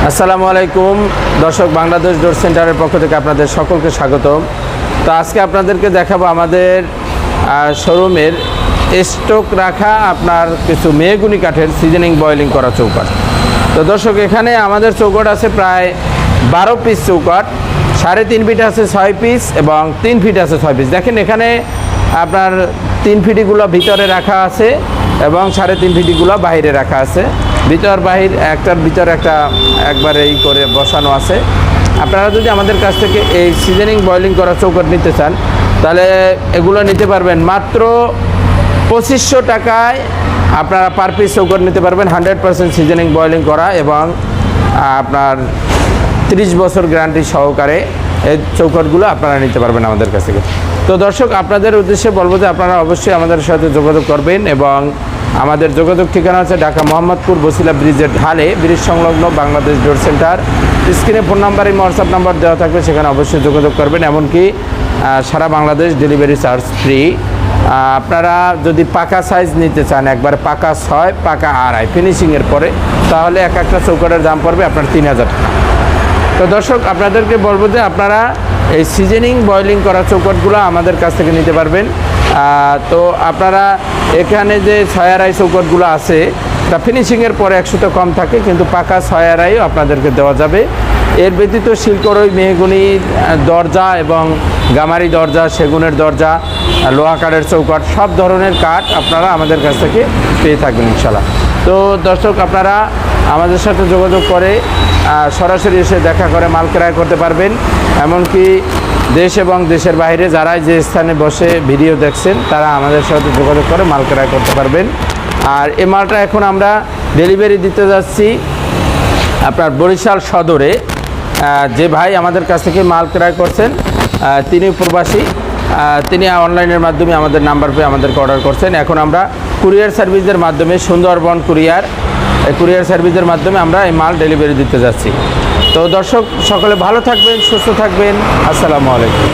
আসসালামু আলাইকুম দর্শক, বাংলাদেশ ডোর সেন্টারের পক্ষ থেকে আপনাদের সকলকে স্বাগতম। তো আজকে আপনাদেরকে দেখাবো আমাদের শোরুমের স্টক রাখা আপনার কিছু মেহগুনি কাঠের সিজনিং বয়েলিং করা চৌকাঠ। তো দর্শক, এখানে আমাদের চৌকাঠ আছে প্রায় 12 পিস চৌকাঠ, 3.5 ফিট আছে 6 পিস এবং 3 ফিট আছে 6 পিস। দেখেন এখানে আপনার 3 ফিটিগুলো ভিতরে রাখা আছে এবং 3.5 ফিটিগুলো বাইরে রাখা আছে। ভিতর বাহির একটার ভিতরে একটা একবারে এই করে বসানো আছে। আপনারা যদি আমাদের কাছ থেকে এই সিজনিং বয়েলিং করা চৌকাঠ নিতে চান তাহলে এগুলো নিতে পারবেন মাত্র 2500 টাকায়। আপনারা পার পিস চৌকাঠ নিতে পারবেন 100% সিজনিং বয়েলিং করা এবং আপনার 30 বছর গ্যারান্টি সহকারে এই চৌকাঠগুলো আপনারা নিতে পারবেন আমাদের কাছ থেকে। তো দর্শক, আপনাদের উদ্দেশ্যে বলবো যে আপনারা অবশ্যই আমাদের সাথে যোগাযোগ করবেন এবং আমাদের যোগাযোগ ঠিকানা আছে ঢাকা মোহাম্মদপুর বসিলা ব্রিজের ঢালে, ব্রিজ সংলগ্ন বাংলাদেশ ডোর সেন্টার। স্ক্রিনে ফোন নাম্বার এবং হোয়াটসঅ্যাপ নাম্বার দেওয়া থাকবে, সেখানে অবশ্যই যোগাযোগ করবেন। এমনকি সারা বাংলাদেশ ডেলিভারি চার্জ ফ্রি। আপনারা যদি পাকা সাইজ নিতে চান, একবার পাকা 6 পাকা 2.5 ফিনিশিংয়ের পরে, তাহলে এক একটা চৌকাঠের দাম পড়বে আপনার 3000 টাকা। তো দর্শক, আপনাদেরকে বলবো যে আপনারা এই সিজনিং বয়েলিং করা চৌকাঠগুলো আমাদের কাছ থেকে নিতে পারবেন। তো আপনারা এখানে যে 6.5 চৌকাঠগুলো আছে তা ফিনিশিংয়ের পরে 100 কম থাকে, কিন্তু পাকা 6.5 আপনাদেরকে দেওয়া যাবে। এর ব্যতীত শিলকড়ই, মেহগুনি দরজা এবং গামারি দরজা, সেগুনের দরজা, লোহা কাঠের চৌকাঠ, সব ধরনের কাঠ আপনারা আমাদের কাছ থেকে পেয়ে থাকবেন ইনশাআল্লাহ। তো দর্শক, আপনারা আমাদের সাথে যোগাযোগ করে সরাসরি এসে দেখা করে মাল ক্রয় করতে পারবেন। এমনকি দেশ এবং দেশের বাইরে যারা যে স্থানে বসে ভিডিও দেখছেন তারা আমাদের সাথে যোগাযোগ করে মাল ক্রয় করতে পারবেন। আর এই মালটা এখন আমরা ডেলিভারি দিতে যাচ্ছি আপনার বরিশাল সদরে। যে ভাই আমাদের কাছ থেকে মাল ক্রয় করছেন তিনি প্রবাসী, তিনি অনলাইনের মাধ্যমে আমাদের নাম্বার পেয়ে আমাদেরকে অর্ডার করছেন। এখন আমরা কুরিয়ার সার্ভিসের মাধ্যমে, সুন্দরবন কুরিয়ার সার্ভিসের মাধ্যমে আমরা এই মাল ডেলিভারি দিতে যাচ্ছি। তো দর্শক, সকলে ভালো থাকবেন, সুস্থ থাকবেন। আসসালামু আলাইকুম।